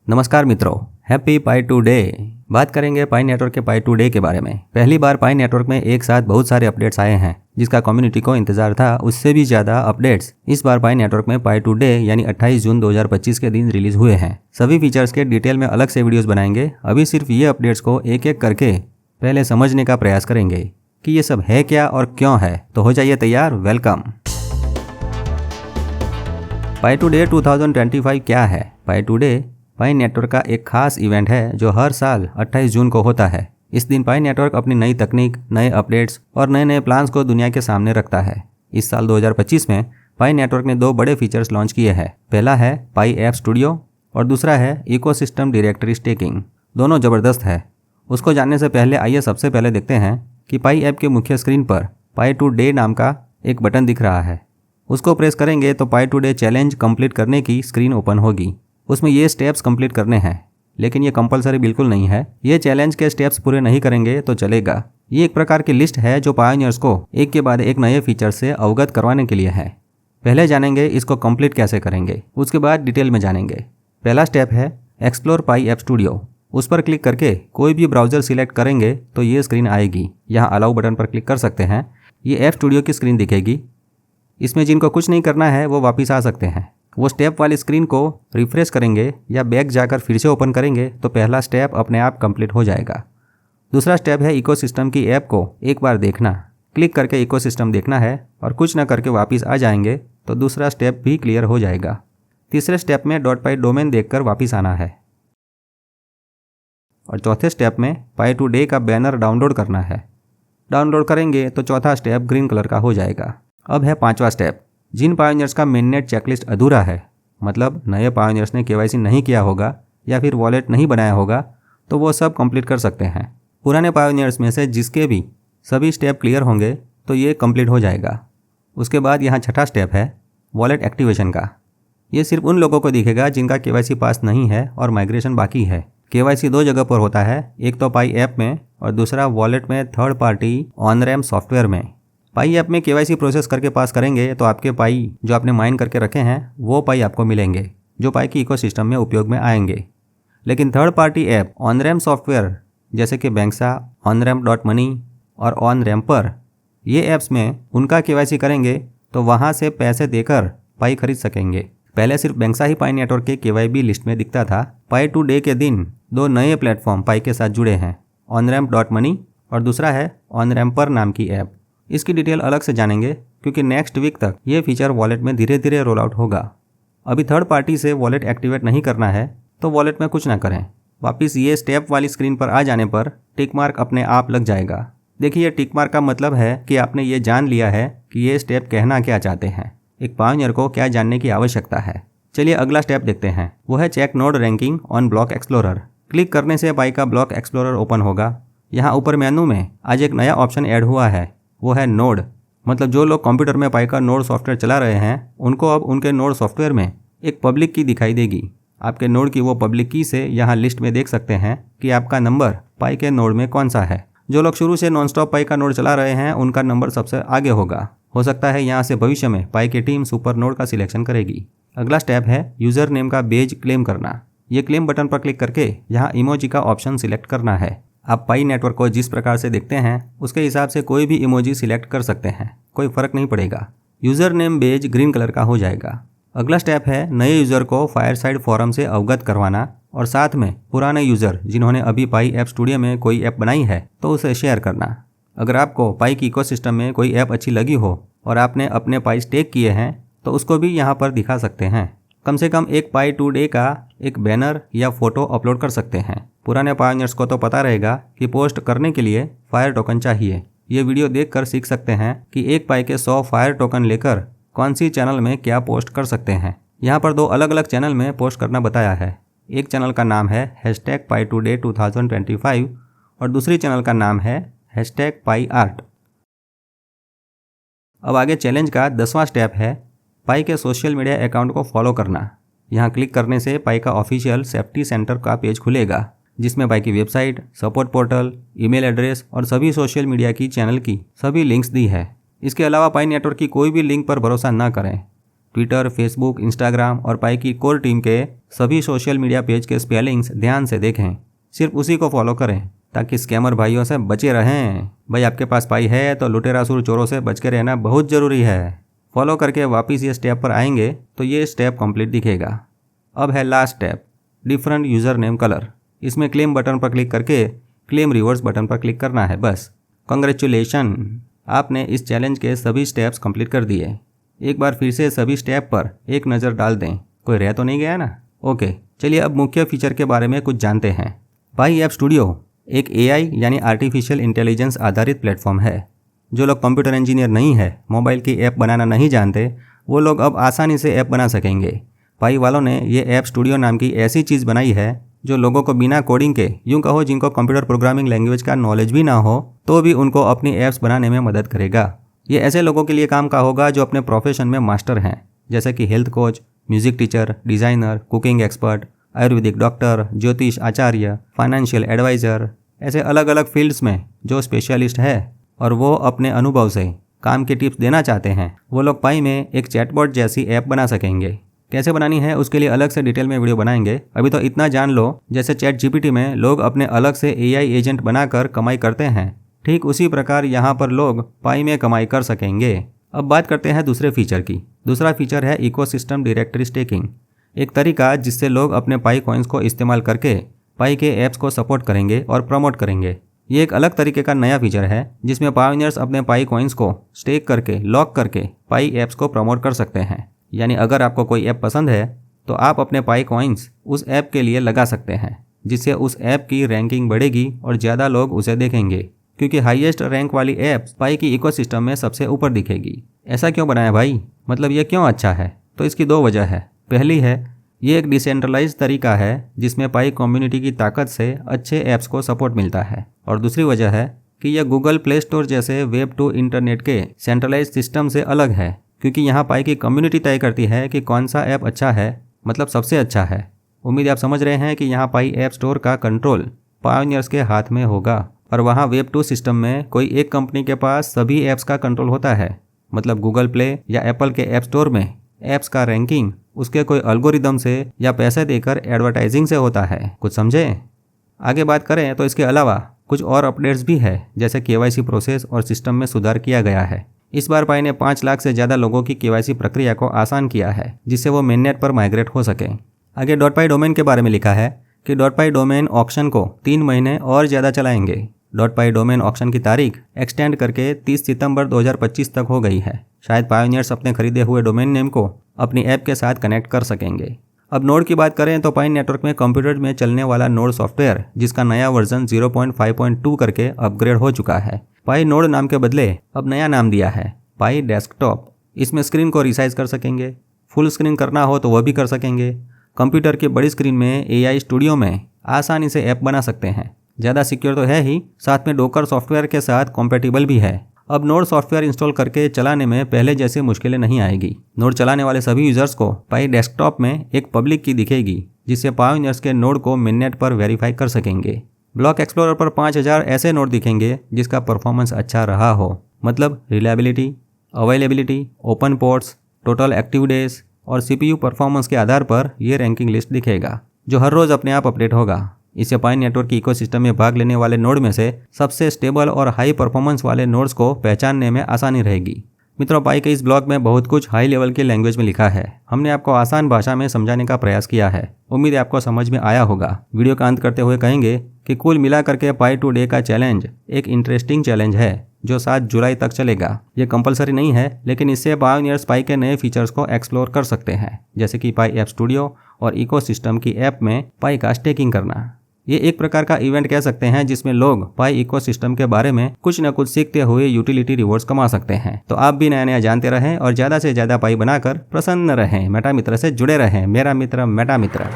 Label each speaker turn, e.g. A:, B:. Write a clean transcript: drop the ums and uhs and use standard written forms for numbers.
A: नमस्कार मित्रों, happy pi to day. बात करेंगे पाई नेटवर्क के पाई टू डे के बारे में। पहली बार पाई नेटवर्क में एक साथ बहुत सारे अपडेट्स आए हैं, जिसका कम्युनिटी को इंतजार था। उससे भी ज़्यादा अपडेट्स इस बार पाई नेटवर्क में पाई टू डे यानी 28 जून 2025 के दिन रिलीज हुए हैं। सभी फीचर्स के डिटेल में अलग से वीडियोस बनाएंगे। अभी सिर्फ ये अपडेट्स को एक एक करके पहले समझने का प्रयास करेंगे कि ये सब है क्या और क्यों है। तो हो जाइए तैयार, वेलकम। पाई टू डे 2025 क्या है? पाई टू डे पाई नेटवर्क का एक खास इवेंट है जो हर साल 28 जून को होता है। इस दिन पाई नेटवर्क अपनी नई तकनीक, नए अपडेट्स और नए नए प्लान्स को दुनिया के सामने रखता है। इस साल 2025 में पाई नेटवर्क ने दो बड़े फीचर्स लॉन्च किए हैं। पहला है पाई ऐप स्टूडियो और दूसरा है इकोसिस्टम डायरेक्टरी स्टेकिंग। दोनों ज़बरदस्त है। उसको जानने से पहले आइए सबसे पहले देखते हैं कि पाई ऐप के मुख्य स्क्रीन पर पाई टू डे नाम का एक बटन दिख रहा है। उसको प्रेस करेंगे तो पाई टू डे चैलेंज कंप्लीट करने की स्क्रीन ओपन होगी। उसमें ये स्टेप्स कंप्लीट करने हैं, लेकिन ये कंपलसरी बिल्कुल नहीं है। ये चैलेंज के स्टेप्स पूरे नहीं करेंगे तो चलेगा। ये एक प्रकार की लिस्ट है जो पायोनियर्स को एक के बाद एक नए फीचर से अवगत करवाने के लिए है। पहले जानेंगे इसको कंप्लीट कैसे करेंगे, उसके बाद डिटेल में जानेंगे। पहला स्टेप है एक्सप्लोर पाई ऐप स्टूडियो। उस पर क्लिक करके कोई भी ब्राउजर सिलेक्ट करेंगे तो ये स्क्रीन आएगी। यहाँ अलाउ बटन पर क्लिक कर सकते हैं। ये ऐप स्टूडियो की स्क्रीन दिखेगी। इसमें जिनको कुछ नहीं करना है वो वापस आ सकते हैं। वो स्टेप वाली स्क्रीन को रिफ्रेश करेंगे या बैक जाकर फिर से ओपन करेंगे तो पहला स्टेप अपने आप कंप्लीट हो जाएगा। दूसरा स्टेप है इकोसिस्टम की ऐप को एक बार देखना। क्लिक करके इकोसिस्टम देखना है और कुछ ना करके वापस आ जाएंगे तो दूसरा स्टेप भी क्लियर हो जाएगा। तीसरे स्टेप में .py डोमेन देखकर वापस आना है और चौथे स्टेप में पाई टू डे का बैनर डाउनलोड करना है। डाउनलोड करेंगे तो चौथा स्टेप ग्रीन कलर का हो जाएगा। अब है पांचवा स्टेप। जिन पायोनियर्स का मेननेट चेकलिस्ट अधूरा है, मतलब नए पायोनियर्स ने केवाईसी नहीं किया होगा या फिर वॉलेट नहीं बनाया होगा, तो वो सब कंप्लीट कर सकते हैं। पुराने पायोनियर्स में से जिसके भी सभी स्टेप क्लियर होंगे तो ये कंप्लीट हो जाएगा। उसके बाद यहाँ छठा स्टेप है वॉलेट एक्टिवेशन का। ये सिर्फ उन लोगों को दिखेगा जिनका केवाईसी पास नहीं है और माइग्रेशन बाकी है। केवाईसी दो जगह पर होता है, एक तो पाई ऐप में और दूसरा वॉलेट में third party on ramp software में। पाई ऐप में केवाईसी प्रोसेस करके पास करेंगे तो आपके पाई जो आपने माइन करके रखे हैं वो पाई आपको मिलेंगे, जो पाई की इकोसिस्टम में उपयोग में आएंगे। लेकिन third party app on ramp software जैसे कि बैंक्सा, OnRamp.money और OnRamper, ये ऐप्स में उनका केवाईसी करेंगे तो वहाँ से पैसे देकर पाई खरीद सकेंगे। पहले सिर्फ बैंक्सा ही पाई नेटवर्क के केवाईबी लिस्ट में दिखता था। पाई टू डे के दिन दो नए प्लेटफॉर्म पाई के साथ जुड़े हैं, OnRamp.money और दूसरा है OnRamper नाम की ऐप। इसकी डिटेल अलग से जानेंगे क्योंकि नेक्स्ट वीक तक ये फीचर वॉलेट में धीरे धीरे रोल आउट होगा। अभी थर्ड पार्टी से वॉलेट एक्टिवेट नहीं करना है तो वॉलेट में कुछ ना करें। वापस ये स्टेप वाली स्क्रीन पर आ जाने पर टिक मार्क अपने आप लग जाएगा। देखिए, टिक मार्क का मतलब है कि आपने ये जान लिया है कि ये स्टेप कहना क्या चाहते हैं, एक पायोनियर को क्या जानने की आवश्यकता है। चलिए अगला स्टेप देखते हैं। वो है check node ranking on block explorer. Click करने से पाई का ब्लॉक एक्सप्लोरर ओपन होगा। यहाँ ऊपर मेनू में आज एक नया ऑप्शन ऐड हुआ है, वो है नोड। मतलब जो लोग कंप्यूटर में पाई का नोड सॉफ्टवेयर चला रहे हैं उनको अब उनके नोड सॉफ्टवेयर में एक पब्लिक की दिखाई देगी। आपके नोड की वो पब्लिक की से यहाँ लिस्ट में देख सकते हैं कि आपका नंबर पाई के नोड में कौन सा है। जो लोग शुरू से नॉनस्टॉप पाई का नोड चला रहे हैं उनका नंबर सबसे आगे होगा। हो सकता है यहाँ से भविष्य में पाई की टीम सुपर नोड का सिलेक्शन करेगी। अगला स्टेप है यूजर नेम का बेज क्लेम करना। ये क्लेम बटन पर क्लिक करके यहाँ इमोजी का ऑप्शन सिलेक्ट करना है। आप पाई नेटवर्क को जिस प्रकार से देखते हैं उसके हिसाब से कोई भी इमोजी सिलेक्ट कर सकते हैं, कोई फर्क नहीं पड़ेगा। User name badge green colour का हो जाएगा। अगला स्टेप है नए यूज़र को फायरसाइड फोरम से अवगत करवाना और साथ में पुराने यूज़र जिन्होंने अभी पाई ऐप स्टूडियो में कोई ऐप बनाई है तो उसे शेयर करना। अगर आपको पाई की इकोसिस्टम में कोई ऐप अच्छी लगी हो और आपने अपने पाई स्टेक किए हैं तो उसको भी यहाँ पर दिखा सकते हैं। कम से कम एक पाई टू डे का एक बैनर या फोटो अपलोड कर सकते हैं। पुराने पायोनियर्स को तो पता रहेगा कि पोस्ट करने के लिए फायर टोकन चाहिए। ये वीडियो देखकर सीख सकते हैं कि एक पाई के 100 फायर टोकन लेकर कौन सी चैनल में क्या पोस्ट कर सकते हैं। यहाँ पर दो अलग अलग चैनल में पोस्ट करना बताया है। एक चैनल का नाम है #PaiToday2025 और दूसरी चैनल का नाम है #PaiArt। अब आगे चैलेंज का 10वां स्टेप है पाई के सोशल मीडिया अकाउंट को फॉलो करना। यहाँ क्लिक करने से पाई का ऑफिशियल सेफ्टी सेंटर का पेज खुलेगा, जिसमें पाई की website, support portal, email address और सभी सोशल मीडिया की चैनल की सभी लिंक्स दी है। इसके अलावा पाई नेटवर्क की कोई भी लिंक पर भरोसा ना करें। ट्विटर, फेसबुक, इंस्टाग्राम और पाई की कोर टीम के सभी सोशल मीडिया पेज के स्पेलिंग्स ध्यान से देखें। सिर्फ उसी को फॉलो करें ताकि स्कैमर भाइयों से बचे रहें। भाई आपके पास पाई है तो लुटेरासुर चोरों से बच के रहना बहुत ज़रूरी है। फॉलो करके वापस ये स्टेप पर आएंगे तो ये स्टेप कंप्लीट दिखेगा। अब है last step, different user name colour. इसमें क्लेम बटन पर क्लिक करके क्लेम रिवर्स बटन पर क्लिक करना है बस। कांग्रेचुलेशन, आपने इस चैलेंज के सभी स्टेप्स कंप्लीट कर दिए। एक बार फिर से सभी स्टेप पर एक नज़र डाल दें, कोई रह तो नहीं गया ना। ओके, चलिए अब मुख्य फीचर के बारे में कुछ जानते हैं। पाई ऐप स्टूडियो एक AI यानी आर्टिफिशियल इंटेलिजेंस आधारित प्लेटफॉर्म है। जो लोग कंप्यूटर इंजीनियर नहीं है, मोबाइल की ऐप बनाना नहीं जानते, वो लोग अब आसानी से ऐप बना सकेंगे। पाई वालों ने ये ऐप स्टूडियो नाम की ऐसी चीज़ बनाई है जो लोगों को बिना कोडिंग के, यूँ कहो जिनको कंप्यूटर प्रोग्रामिंग लैंग्वेज का नॉलेज भी ना हो तो भी उनको अपनी ऐप्स बनाने में मदद करेगा। ये ऐसे लोगों के लिए काम का होगा जो अपने प्रोफेशन में मास्टर हैं, जैसे कि health coach, music teacher, designer, cooking expert, Ayurvedic doctor, ज्योतिष आचार्य, फाइनेंशियल एडवाइज़र, ऐसे अलग अलग फील्ड्स में जो स्पेशलिस्ट है और वो अपने अनुभव से काम के टिप्स देना चाहते हैं, वो लोग पाई में एक चैटबॉट जैसी ऐप बना सकेंगे। कैसे बनानी है उसके लिए अलग से डिटेल में वीडियो बनाएंगे। अभी तो इतना जान लो, जैसे ChatGPT में लोग अपने अलग से AI एजेंट बनाकर कमाई करते हैं, ठीक उसी प्रकार यहाँ पर लोग पाई में कमाई कर सकेंगे। अब बात करते हैं दूसरे फीचर की। दूसरा फीचर है इकोसिस्टम डायरेक्टरी स्टेकिंग, एक तरीका जिससे लोग अपने पाई कॉइन्स को इस्तेमाल करके पाई के ऐप्स को सपोर्ट करेंगे और प्रमोट करेंगे। ये एक अलग तरीके का नया फीचर है जिसमें पायोनियर्स अपने पाई कॉइन्स को स्टेक करके, लॉक करके पाई ऐप्स को प्रमोट कर सकते हैं। यानी अगर आपको कोई ऐप पसंद है तो आप अपने पाई कॉइन्स उस ऐप के लिए लगा सकते हैं, जिससे उस ऐप की रैंकिंग बढ़ेगी और ज़्यादा लोग उसे देखेंगे, क्योंकि हाईएस्ट रैंक वाली ऐप्स पाई की इकोसिस्टम में सबसे ऊपर दिखेगी। ऐसा क्यों बनाया भाई, मतलब ये क्यों अच्छा है? तो इसकी दो वजह है। पहली है, ये एक डिसेंट्रलाइज्ड तरीका है जिसमें पाई कम्युनिटी की ताकत से अच्छे ऐप्स को सपोर्ट मिलता है। और दूसरी वजह है कि यह गूगल प्ले स्टोर जैसे वेब टू इंटरनेट के सेंट्रलाइज्ड सिस्टम से अलग है, क्योंकि यहाँ पाई की कम्युनिटी तय करती है कि कौन सा ऐप अच्छा है, मतलब सबसे अच्छा है। उम्मीद आप समझ रहे हैं कि यहाँ पाई ऐप स्टोर का कंट्रोल पायोनियर्स के हाथ में होगा और वहाँ वेब टू सिस्टम में कोई एक कंपनी के पास सभी ऐप्स का कंट्रोल होता है। मतलब गूगल प्ले या एप्पल के ऐप स्टोर में ऐप्स का रैंकिंग उसके कोई एल्गोरिदम से या पैसे देकर एडवर्टाइजिंग से होता है। कुछ समझे? आगे बात करें तो इसके अलावा कुछ और अपडेट्स भी है, जैसे KYC प्रोसेस और सिस्टम में सुधार किया गया है। इस बार पाई ने 5 लाख से ज़्यादा लोगों की KYC प्रक्रिया को आसान किया है, जिससे वो मेननेट पर माइग्रेट हो सके। आगे .py डोमेन के बारे में लिखा है कि .py डोमेन ऑक्शन को 3 महीने और ज़्यादा चलाएंगे। .py डोमेन ऑक्शन की तारीख एक्सटेंड करके 30 सितंबर 2025 तक हो गई है। शायद पायोनियर्स अपने खरीदे हुए डोमेन नेम को अपनी ऐप के साथ कनेक्ट कर सकेंगे। अब नोड की बात करें तो पाई नेटवर्क में कंप्यूटर में चलने वाला नोड सॉफ्टवेयर, जिसका नया वर्जन 0.5.2 करके अपग्रेड हो चुका है। पाई नोड नाम के बदले अब नया नाम दिया है, पाई डेस्कटॉप। इसमें स्क्रीन को रिसाइज कर सकेंगे, फुल स्क्रीन करना हो तो वह भी कर सकेंगे। कंप्यूटर की बड़ी स्क्रीन में AI स्टूडियो में आसानी से ऐप बना सकते हैं। ज़्यादा सिक्योर तो है ही, साथ में डोकर सॉफ्टवेयर के साथ कॉम्पेटिबल भी है। अब नोड सॉफ्टवेयर इंस्टॉल करके चलाने में पहले जैसे मुश्किलें नहीं आएगी। नोड चलाने वाले सभी यूजर्स को पाई डेस्कटॉप में एक पब्लिक की दिखेगी, जिससे पायोनियर्स के नोड को मिननेट पर वेरीफाई कर सकेंगे। ब्लॉक एक्सप्लोरर पर 5000 ऐसे नोड दिखेंगे जिसका परफॉर्मेंस अच्छा रहा हो, मतलब reliability, availability, open ports, total active days और CPU परफॉर्मेंस के आधार पर यह रैंकिंग लिस्ट दिखेगा, जो हर रोज़ अपने आप अपडेट होगा। इससे पाई नेटवर्क की इकोसिस्टम में भाग लेने वाले नोड में से सबसे स्टेबल और हाई परफॉर्मेंस वाले नोड्स को पहचानने में आसानी रहेगी। मित्रों, पाई के इस ब्लॉग में बहुत कुछ हाई लेवल की लैंग्वेज में लिखा है। हमने आपको आसान भाषा में समझाने का प्रयास किया है। उम्मीद है आपको समझ में आया होगा। वीडियो का अंत करते हुए कहेंगे कि कुल मिलाकर के पाई टू डे का चैलेंज एक इंटरेस्टिंग चैलेंज है जो 7 जुलाई तक चलेगा। ये कंपलसरी नहीं है, लेकिन इससे पायोनियर्स पाई के नए फीचर्स को एक्सप्लोर कर सकते हैं, जैसे कि पाई ऐप स्टूडियो और इकोसिस्टम की ऐप में पाई का स्टेकिंग करना। ये एक प्रकार का इवेंट कह सकते हैं जिसमें लोग पाई इकोसिस्टम के बारे में कुछ न कुछ सीखते हुए यूटिलिटी रिवॉर्ड्स कमा सकते हैं। तो आप भी नया नया जानते रहें और ज़्यादा से ज़्यादा पाई बनाकर प्रसन्न रहें। मेटा मित्र से जुड़े रहें। मेरा मित्र मेटा मित्र।